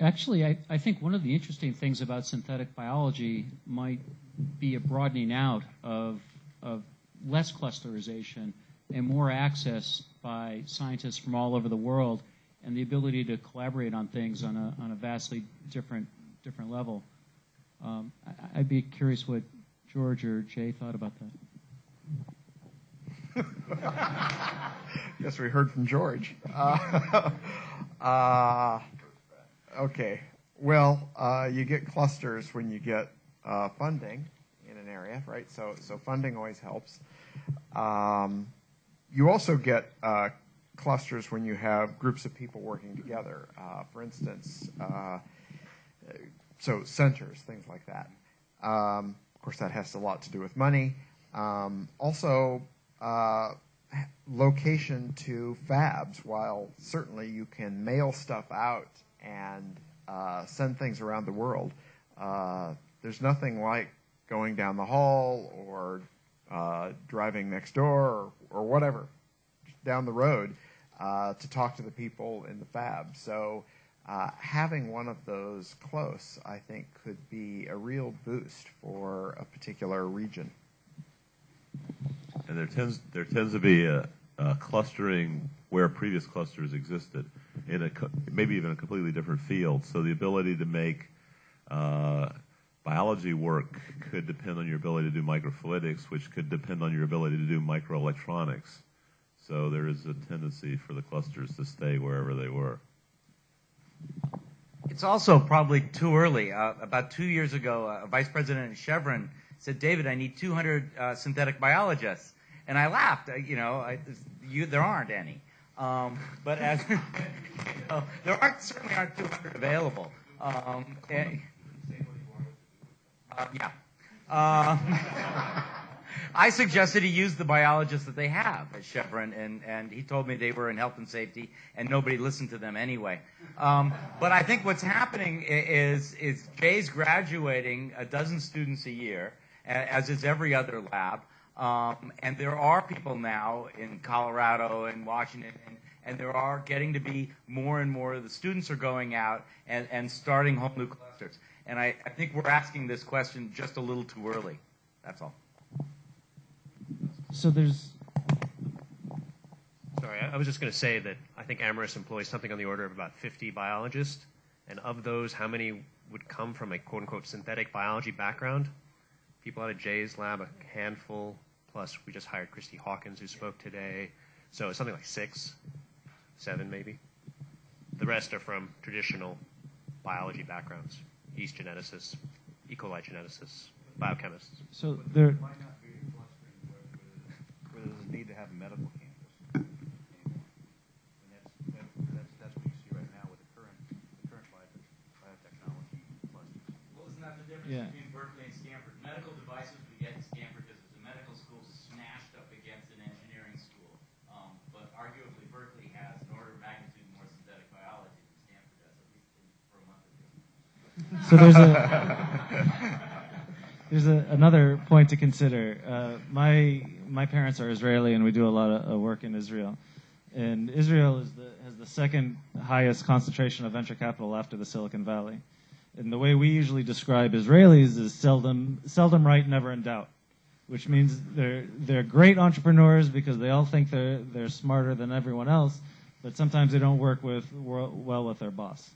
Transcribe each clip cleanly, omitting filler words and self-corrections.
Actually, I think one of the interesting things about synthetic biology might be a broadening out of less clusterization and more access by scientists from all over the world, and the ability to collaborate on things on a vastly different level. I'd be curious what George or Jay thought about that. Yes, we heard from George. Okay. Well, you get clusters when you get funding in an area, right? So funding always helps. You also get clusters when you have groups of people working together. For instance, so centers, things like that. Of course, that has a lot to do with money. Also, location to fabs. While certainly you can mail stuff out and send things around the world, there's nothing like going down the hall or driving next door or whatever down the road to talk to the people in the fab. So having one of those close, I think, could be a real boost for a particular region. And there tends to be a clustering where previous clusters existed in maybe even a completely different field. So the ability to make biology work could depend on your ability to do microfluidics, which could depend on your ability to do microelectronics. So there is a tendency for the clusters to stay wherever they were. It's also probably too early. About 2 years ago, a vice president at Chevron said, "David, I need 200 synthetic biologists." And I laughed. There aren't any. But as there certainly aren't 200 available. Yeah. I suggested he use the biologists that they have at Chevron, and he told me they were in health and safety, and nobody listened to them anyway. But I think what's happening is Jay's graduating a dozen students a year, as is every other lab. And there are people now in Colorado and Washington, and there are getting to be more and more of the students are going out and starting whole new clusters. And I think we're asking this question just a little too early. That's all. So there's... Sorry, I was just going to say that I think Amyris employs something on the order of about 50 biologists. And of those, how many would come from a quote-unquote synthetic biology background? People out of Jay's lab, a handful, plus we just hired Christy Hawkins, who spoke today. So it's something like 6, 7 maybe. The rest are from traditional biology backgrounds, yeast geneticists, E. coli geneticists, biochemists. So there... Why not create a clustering where there's a need to have a medical campus? And that's what you see right now with the current biotechnology clusters. Well, isn't that the difference between Berkeley and Stanford? Medical devices we get in Stanford because it's a medical school smashed up against an engineering school. But arguably Berkeley has an order of magnitude more synthetic biology than Stanford does, at least for a month or two. So there's another point to consider. My parents are Israeli, and we do a lot of work in Israel. And Israel has the second highest concentration of venture capital after the Silicon Valley. And the way we usually describe Israelis is seldom right, never in doubt, which means they're great entrepreneurs because they all think they're smarter than everyone else, but sometimes they don't work well with their boss.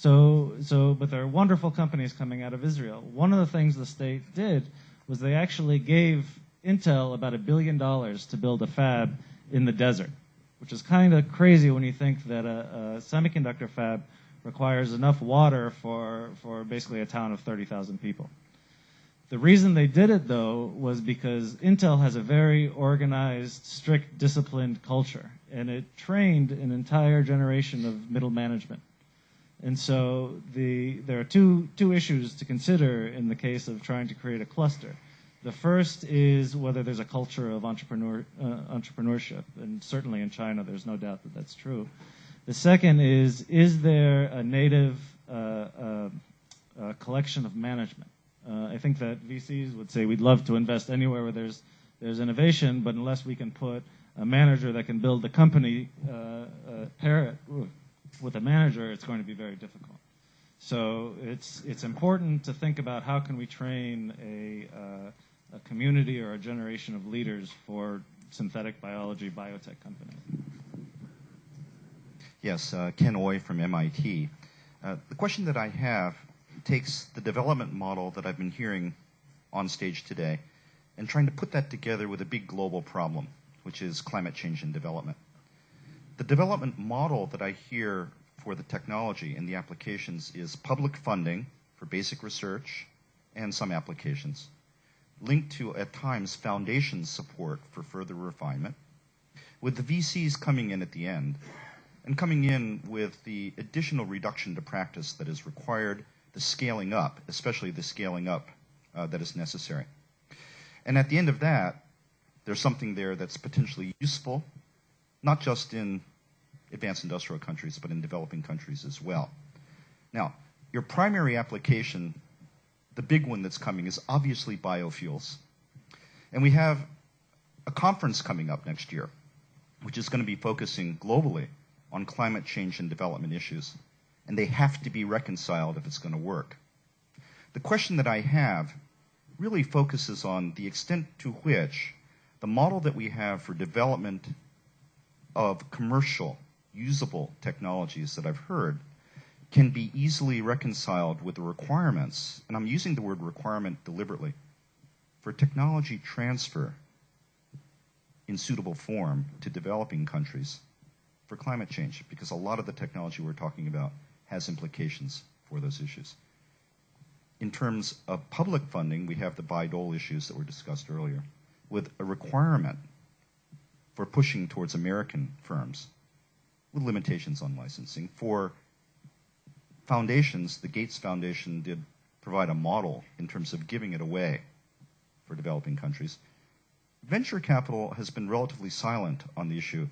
But there are wonderful companies coming out of Israel. One of the things the state did was they actually gave Intel about $1 billion to build a fab in the desert, which is kind of crazy when you think that a semiconductor fab requires enough water for basically a town of 30,000 people. The reason they did it, though, was because Intel has a very organized, strict, disciplined culture, and it trained an entire generation of middle management. And so there are two issues to consider in the case of trying to create a cluster. The first is whether there's a culture of entrepreneurship, and certainly in China there's no doubt that that's true. The second is there a native collection of management? I think that VCs would say we'd love to invest anywhere where there's innovation, but unless we can put a manager that can build the company, pair it with a manager, it's going to be very difficult. So it's important to think about how can we train a community or a generation of leaders for synthetic biology biotech companies. Yes, Ken Oy from MIT. The question that I have takes the development model that I've been hearing on stage today and trying to put that together with a big global problem, which is climate change and development. The development model that I hear for the technology and the applications is public funding for basic research and some applications, linked to, at times, foundation support for further refinement, with the VCs coming in at the end, and coming in with the additional reduction to practice that is required, the scaling up, especially the scaling up that is necessary. And at the end of that, there's something there that's potentially useful, not just in advanced industrial countries, but in developing countries as well. Now, your primary application, the big one that's coming, is obviously biofuels. And we have a conference coming up next year, which is going to be focusing globally on climate change and development issues. And they have to be reconciled if it's going to work. The question that I have really focuses on the extent to which the model that we have for development of commercial, usable technologies that I've heard can be easily reconciled with the requirements, and I'm using the word requirement deliberately, for technology transfer in suitable form to developing countries for climate change, because a lot of the technology we're talking about has implications for those issues. In terms of public funding, we have the Bayh-Dole issues that were discussed earlier, with a requirement for pushing towards American firms with limitations on licensing. For foundations, the Gates Foundation did provide a model in terms of giving it away for developing countries. Venture capital has been relatively silent on the issue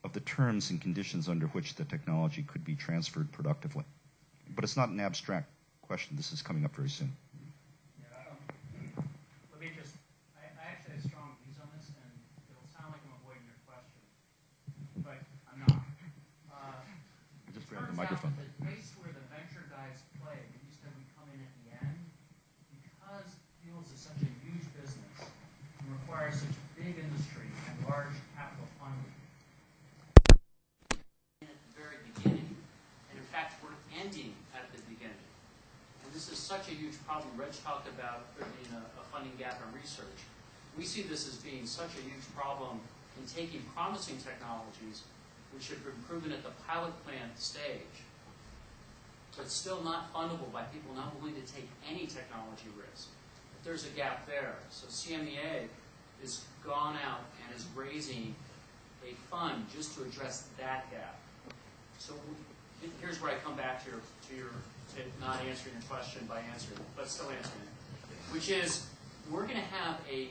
of the terms and conditions under which the technology could be transferred productively. But it's not an abstract question. This is coming up very soon. Let me just, I actually have strong views on this, and it'll sound like I'm avoiding your question, but I'm not. Just grab the microphone. Turns out that the place where the venture guys play, and you said we come in at the end, because fuels is such a huge business and requires such big industry and large capital funding. At the very beginning, and in fact, we're ending at the beginning. And this is such a huge problem. Reg talked about there being a funding gap in research. We see this as being such a huge problem in taking promising technologies, which have been proven at the pilot plant stage, but still not fundable by people not willing to take any technology risk. There's a gap there. So CMEA has gone out and is raising a fund just to address that gap. So here's where I come back to not answering your question by answering, but still answering it, which is we're going to have a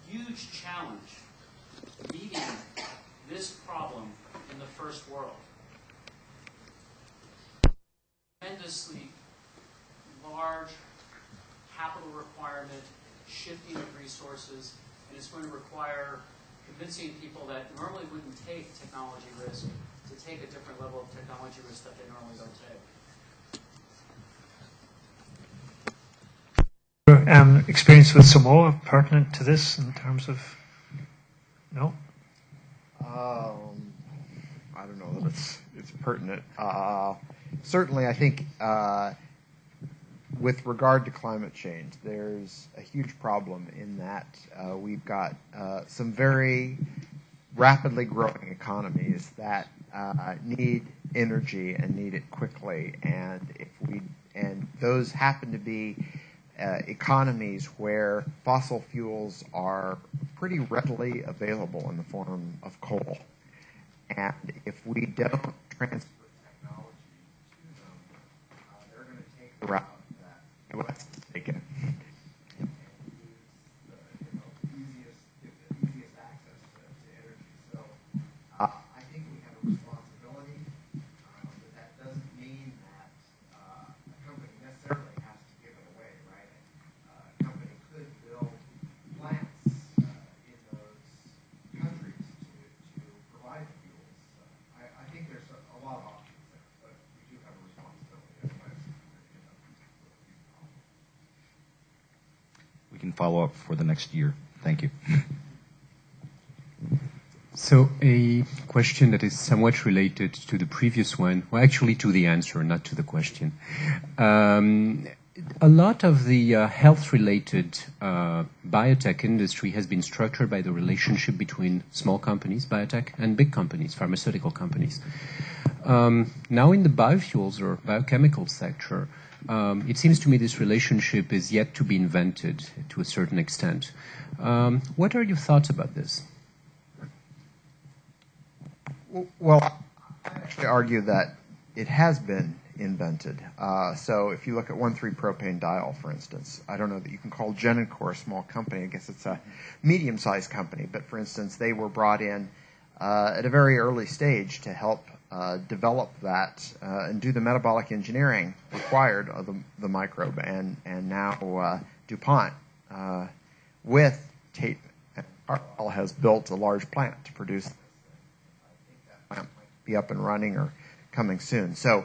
huge challenge meeting this problem in the first world. Tremendously large capital requirement, shifting of resources, and it's going to require convincing people that normally wouldn't take technology risk to take a different level of technology risk that they normally don't take. Experience with Samoa pertinent to this in terms of, no? I don't know that it's pertinent. Certainly, I think with regard to climate change, there's a huge problem in that we've got some very rapidly growing economies that need energy and need it quickly, and those happen to be economies where fossil fuels are pretty readily available in the form of coal. And if we don't transfer technology to them, they're going to take the route that the West has taken and use the easiest access to energy. So I think we have a responsibility, but that doesn't mean that a company necessarily has to give it away, right? A company could build plants in those countries to provide the fuels. I think there's a lot of options there, but we do have a responsibility as West in follow-up for the next year. Thank you. So a question that is somewhat related to the previous one, well, actually to the answer, not to the question. A lot of the health-related biotech industry has been structured by the relationship between small companies, biotech, and big companies, pharmaceutical companies. Now in the biofuels or biochemical sector, it seems to me this relationship is yet to be invented to a certain extent. What are your thoughts about this? Well, I actually argue that it has been invented. So if you look at 1,3-propane-diol, for instance, I don't know that you can call Genencor a small company. I guess it's a medium-sized company. But for instance, they were brought in at a very early stage to help develop that and do the metabolic engineering required of the microbe. And now DuPont with Tate Hartwell has built a large plant to produce. I think that plant might be up and running or coming soon. So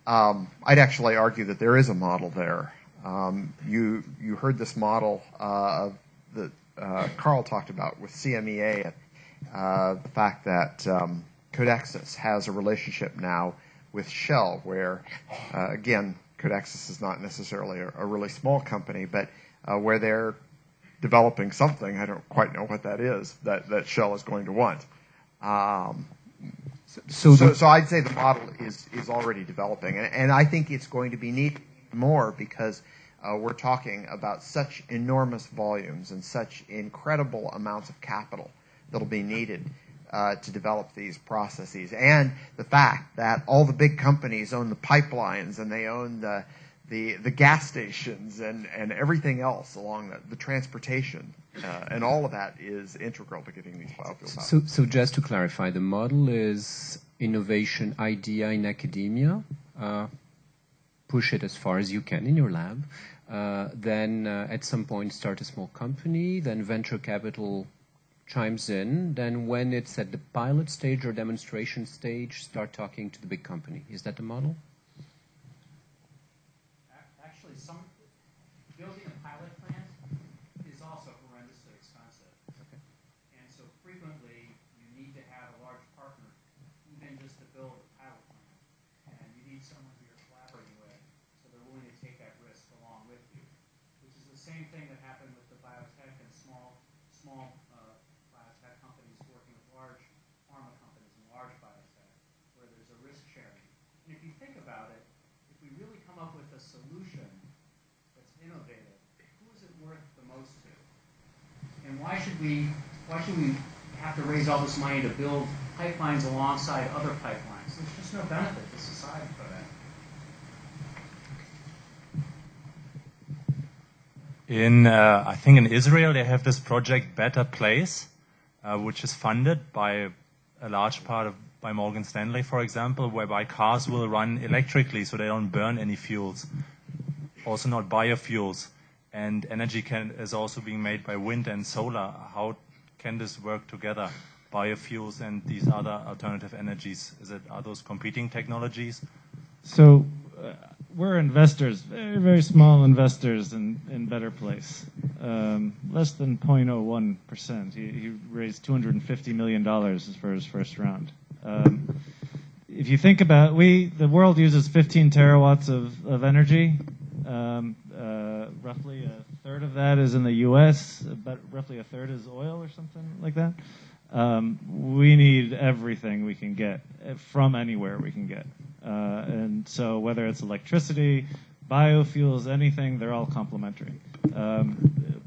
I'd actually argue that there is a model there. You heard this model that Carl talked about with CMEA, the fact that Codexis has a relationship now with Shell, where again, Codexis is not necessarily a really small company, but where they're developing something, I don't quite know what that is, that Shell is going to want. So I'd say the model is already developing, and I think it's going to be needed more because we're talking about such enormous volumes and such incredible amounts of capital that'll be needed to develop these processes, and the fact that all the big companies own the pipelines and they own the gas stations and everything else along the transportation, and all of that is integral to getting these biofuels out. So just to clarify, the model is innovation idea in academia, push it as far as you can in your lab, then at some point start a small company, then venture capital chimes in, then when it's at the pilot stage or demonstration stage, start talking to the big company. Is that the model? Actually, building a pilot plant is also horrendously expensive. Okay. And so frequently you need to have a large partner even just to build a pilot plant. And you need someone who you're collaborating with so they're willing to take that risk along with you, which is the same thing that happened with the biotech and small biotech companies working with large pharma companies and large biotech, where there's a risk sharing. And if you think about it, if we really come up with a solution that's innovative, who is it worth the most to? And why should we have to raise all this money to build pipelines alongside other pipelines? There's just no benefit to society for that. I think in Israel they have this project Better Place, which is funded by a large part by Morgan Stanley, for example, whereby cars will run electrically so they don't burn any fuels, also not biofuels. And energy is also being made by wind and solar. How can this work together, biofuels and these other alternative energies? Are those competing technologies? So we're investors, very, very small investors in Better Place. Less than 0.01%. He raised $250 million for his first round. If you think about the world uses 15 terawatts of energy. Roughly a third of that is in the U.S., but roughly a third is oil or something like that. We need everything we can get from anywhere we can get. And so whether it's electricity, biofuels, anything, they're all complementary.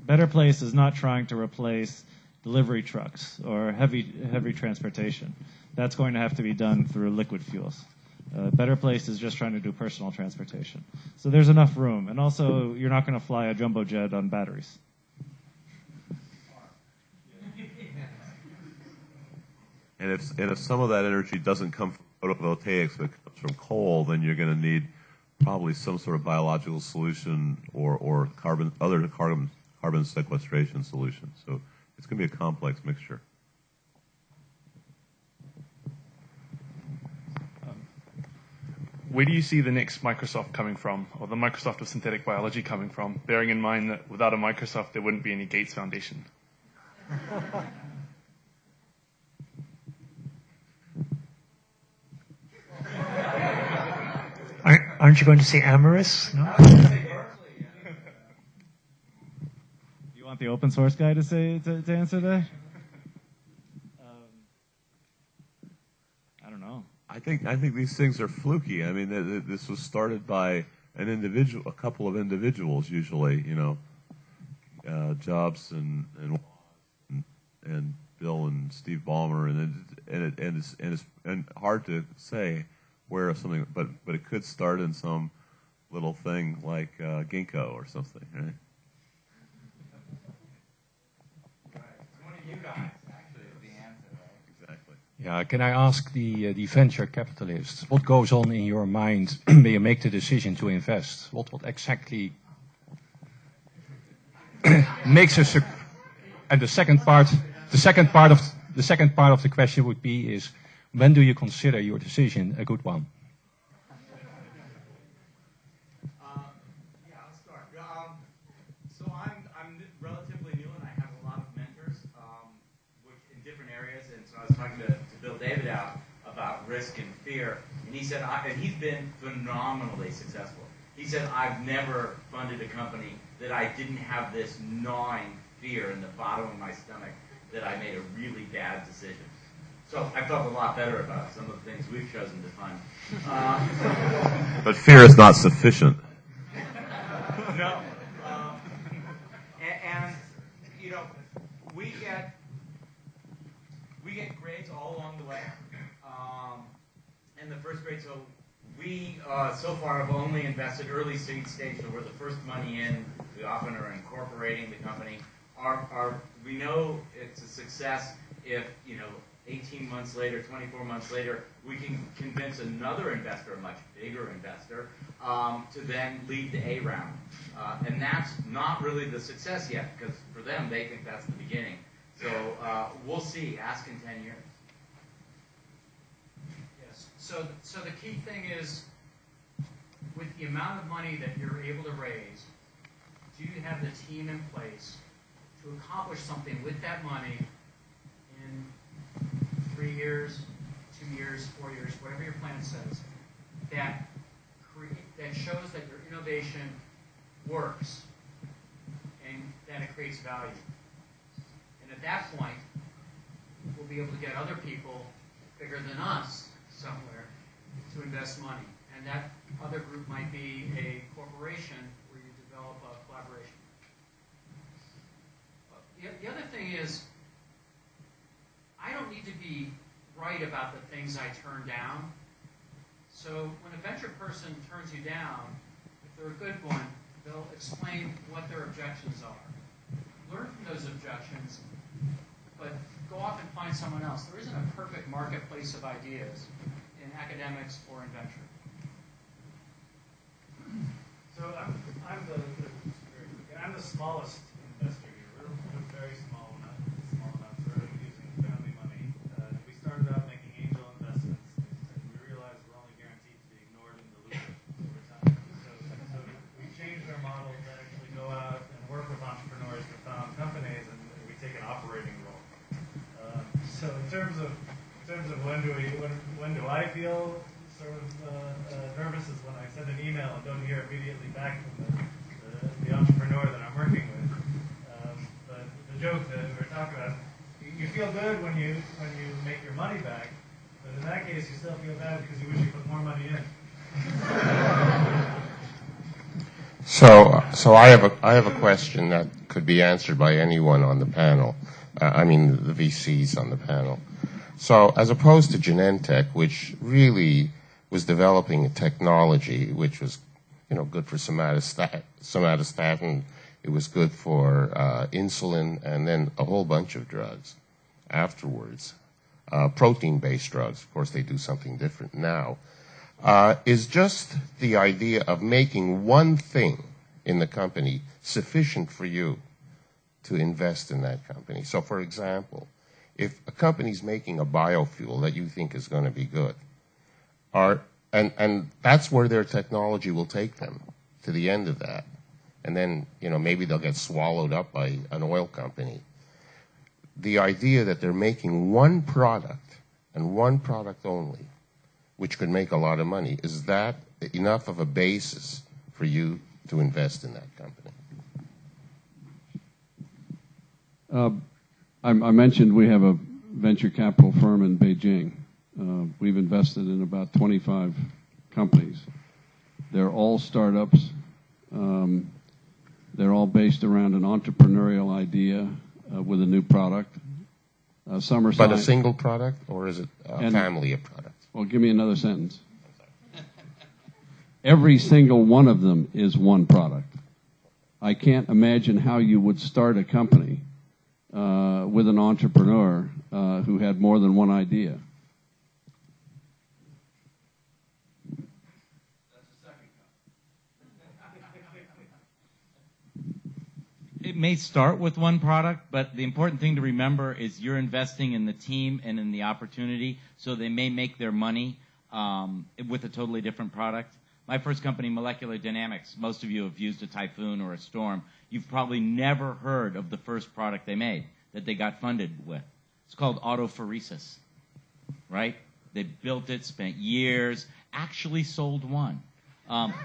Better Place is not trying to replace delivery trucks or heavy transportation. That's going to have to be done through liquid fuels. Better Place is just trying to do personal transportation. So there's enough room. And also, you're not going to fly a jumbo jet on batteries. And if some of that energy doesn't come from photovoltaics, but comes from coal, then you're going to need probably some sort of biological solution or other carbon sequestration solution. So it's going to be a complex mixture. where do you see the next Microsoft coming from, or the Microsoft of synthetic biology coming from, bearing in mind that without a Microsoft there wouldn't be any Gates Foundation? Aren't you going to say Amyris? No? You want the open source guy to answer that? I don't know. I think these things are fluky. I mean, this was started by a couple of individuals usually. Jobs and Bill and Steve Ballmer, and it's hard to say where something, but it could start in some little thing like Ginkgo or something, right? One of you guys actually is the answer, right? Exactly. Yeah, can I ask the venture capitalists, what goes on in your mind when you make the decision to invest? What exactly makes us? And the second part of the question would be is, when do you consider your decision a good one? Yeah, I'll start. So I'm relatively new, and I have a lot of mentors, which in different areas. And so I was talking to Bill David out about risk and fear, and he said, and he's been phenomenally successful. He said, I've never funded a company that I didn't have this gnawing fear in the bottom of my stomach that I made a really bad decision. So I felt a lot better about some of the things we've chosen to fund. But fear is not sufficient. No. And we get grades all along the way. And the first grade, so we so far have only invested early seed stage, so we're the first money in. We often are incorporating the company. We know it's a success if 18 months later, 24 months later, we can convince another investor, a much bigger investor, to then lead the A round. And that's not really the success yet, because for them, they think that's the beginning. So we'll see. Ask in 10 years. Yes. So the key thing is, with the amount of money that you're able to raise, do you have the team in place to accomplish something with that money in 3 years, 2 years, 4 years, whatever your plan says, that shows that your innovation works and that it creates value. And at that point, we'll be able to get other people bigger than us somewhere to invest money. And that other group might be a corporation where you develop a collaboration. The other thing is, I don't need to be right about the things I turn down. So when a venture person turns you down, if they're a good one, they'll explain what their objections are. Learn from those objections, but go off and find someone else. There isn't a perfect marketplace of ideas in academics or in venture. So I'm the smallest investor here. We're very small, not small amounts. We're using family money. We started out making angel investments, and we realized we're only guaranteed to be ignored and diluted over time. So we changed our model to actually go out and work with entrepreneurs to found companies, and we take an operating role. So in terms of when do I feel sort of nervous is when I send an email and don't hear immediately back from the entrepreneur that I'm working with. But the joke that we're talking about, you feel good when you make your money back, but in that case you still feel bad because you wish you put more money in. So I have a question that could be answered by anyone on the panel. I mean the VCs on the panel. So as opposed to Genentech, which really was developing a technology which was, good for somatostatin. It was good for insulin, and then a whole bunch of drugs afterwards. Protein-based drugs, of course, they do something different now. Is just the idea of making one thing in the company sufficient for you to invest in that company? So, for example, if a company's making a biofuel that you think is going to be good, And that's where their technology will take them, to the end of that. And then, maybe they'll get swallowed up by an oil company. The idea that they're making one product, and one product only, which could make a lot of money, is that enough of a basis for you to invest in that company? I mentioned we have a venture capital firm in Beijing. We've invested in about 25 companies. They're all startups. They're all based around an entrepreneurial idea with a new product. Some are But a single product, or is it a family of products? Well, give me another sentence. Every single one of them is one product. I can't imagine how you would start a company with an entrepreneur who had more than one idea. It may start with one product, but the important thing to remember is you're investing in the team and in the opportunity, so they may make their money with a totally different product. My first company, Molecular Dynamics, most of you have used a typhoon or a storm. You've probably never heard of the first product they made that they got funded with. It's called autophoresis, right? They built it, spent years, actually sold one.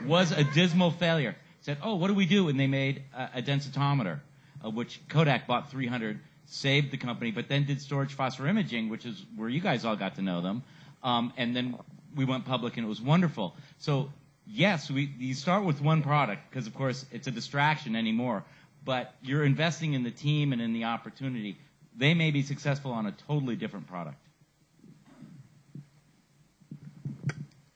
Was a dismal failure. Said, oh, what do we do? And they made a densitometer, which Kodak bought 300, saved the company, but then did storage phosphorimaging, which is where you guys all got to know them. And then we went public, and it was wonderful. So, yes, you start with one product, because, of course, it's a distraction anymore. But you're investing in the team and in the opportunity. They may be successful on a totally different product.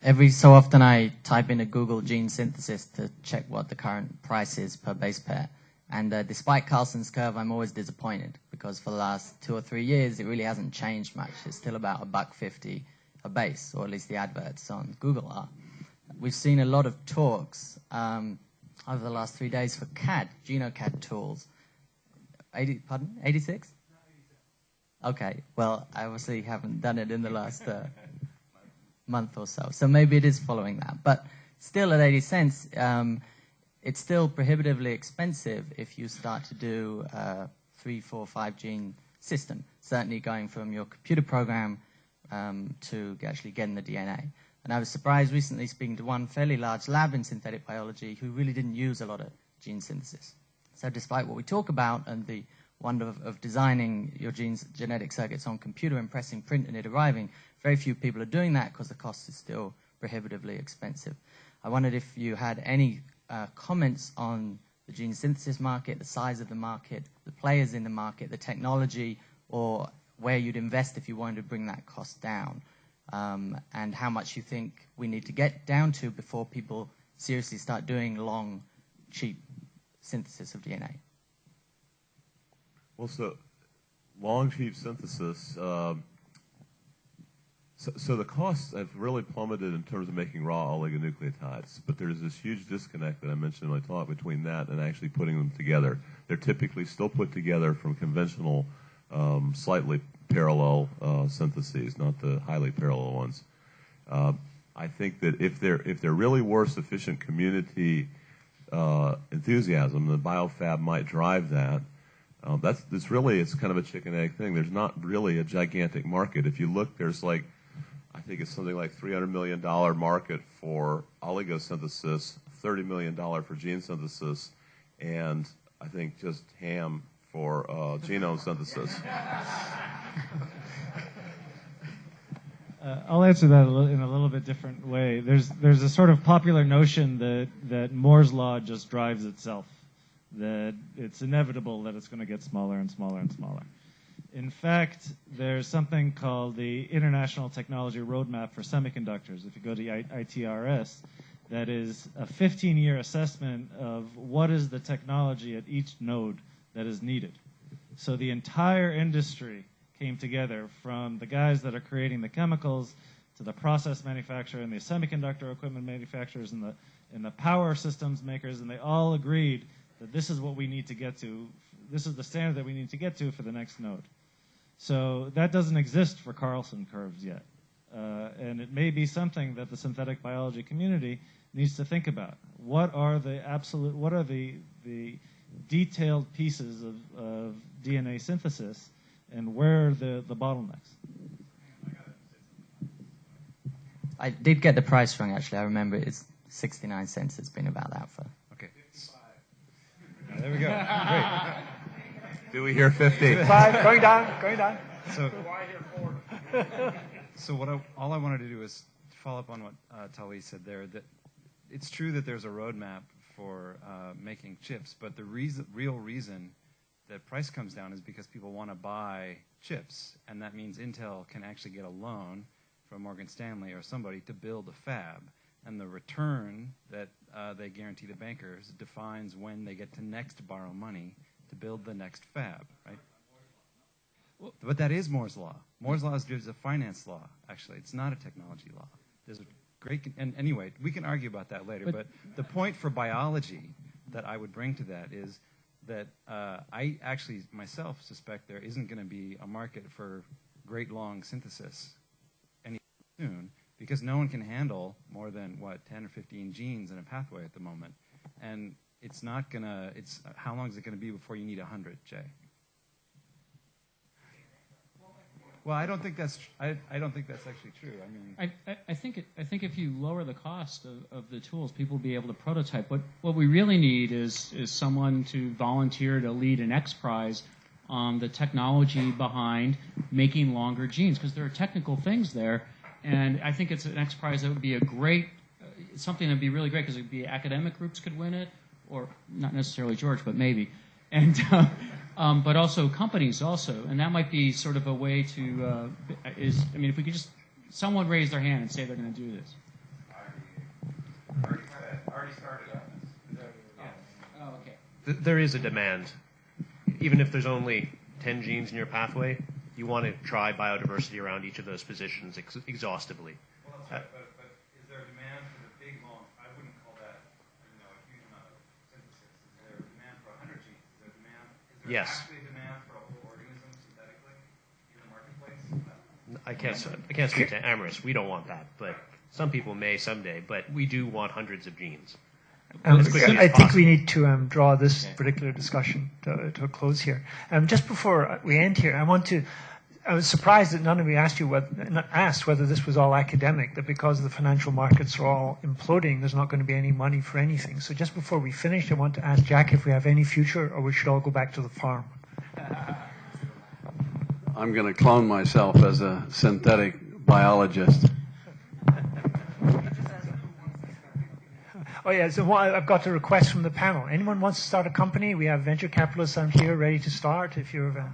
Every so often I type into Google gene synthesis to check what the current price is per base pair. And despite Carlson's curve, I'm always disappointed because for the last 2 or 3 years, it really hasn't changed much. It's still about $1.50 a base, or at least the adverts on Google are. We've seen a lot of talks over the last 3 days for CAD, GenoCAD tools. 86? Okay, well, I obviously haven't done it in the last month or so. So maybe it is following that. But still at 80 cents, it's still prohibitively expensive if you start to do a 3, 4, 5 gene system, certainly going from your computer program to actually getting the DNA. And I was surprised recently speaking to one fairly large lab in synthetic biology who really didn't use a lot of gene synthesis. So despite what we talk about and the wonder of designing your genetic circuits on computer and pressing print and it arriving, very few people are doing that because the cost is still prohibitively expensive. I wondered if you had any comments on the gene synthesis market, the size of the market, the players in the market, the technology, or where you'd invest if you wanted to bring that cost down, and how much you think we need to get down to before people seriously start doing long, cheap synthesis of DNA. Well, so long, cheap synthesis. So the costs have really plummeted in terms of making raw oligonucleotides, but there's this huge disconnect that I mentioned in my talk between that and actually putting them together. They're typically still put together from conventional, slightly parallel syntheses, not the highly parallel ones. I think that if there really were sufficient community enthusiasm, the biofab might drive that. It's kind of a chicken egg thing. There's not really a gigantic market. If you look, there's I think it's something like $300 million market for oligosynthesis, $30 million for gene synthesis, and I think just ham for genome synthesis. I'll answer that in a little bit different way. There's a sort of popular notion that Moore's law just drives itself, that it's inevitable that it's going to get smaller and smaller and smaller. In fact, there's something called the International Technology Roadmap for Semiconductors. If you go to ITRS, that is a 15-year assessment of what is the technology at each node that is needed. So the entire industry came together, from the guys that are creating the chemicals to the process manufacturer and the semiconductor equipment manufacturers and the power systems makers, and they all agreed that this is what we need to get to. This is the standard that we need to get to for the next node. So that doesn't exist for Carlson curves yet. And it may be something that the synthetic biology community needs to think about. What are the detailed pieces of DNA synthesis, and where are the bottlenecks? I did get the price wrong, actually. I remember it's 69 cents. It's been about that for... Okay. There we go. Great. Do we hear 50? 5, going down. So all I wanted to do is follow up on what Tali said there. That it's true that there's a roadmap for making chips, but the real reason that price comes down is because people want to buy chips, and that means Intel can actually get a loan from Morgan Stanley or somebody to build a fab, and the return that they guarantee the bankers defines when they get to next borrow money to build the next fab, right? But that is Moore's law. Moore's law is a finance law, actually. It's not a technology law. There's a great, and anyway, we can argue about that later, but the point for biology that I would bring to that is that I actually myself suspect there isn't going to be a market for great long synthesis any soon, because no one can handle more than, 10 or 15 genes in a pathway at the moment. And it's not going to, how long is it going to be before you need 100, Jay? Well, I don't think that's actually true. I mean, I think if you lower the cost of the tools, people will be able to prototype. What we really need is someone to volunteer to lead an X Prize on the technology behind making longer genes, because there are technical things there, and I think it's an X Prize that would be a great something that would be really great, because it would be academic groups could win it, or not necessarily George, but maybe, and. But also companies also, and that might be sort of a way to, if we could just, someone raise their hand and say they're going to do this. Already started on this. Oh, okay. There is a demand. Even if there's only 10 genes in your pathway, you want to try biodiversity around each of those positions exhaustively. Well, that's right, but is there a demand for the big long, I wouldn't call that, a huge amount of synthesis. Is there a demand for 100 genes? Is there a demand? Yes. Actually a demand for a whole organism synthetically in the marketplace? I can't speak to Amyris. We don't want that, but some people may someday. But we do want hundreds of genes. I think we need to draw this particular discussion to a close here. Just before we end here, I was surprised that none of you asked whether this was all academic, that because the financial markets are all imploding, there's not going to be any money for anything. So just before we finish, I want to ask Jack if we have any future, or we should all go back to the farm. I'm going to clone myself as a synthetic biologist. Oh yeah, so I've got a request from the panel. Anyone wants to start a company? We have venture capitalists on here ready to start. If you're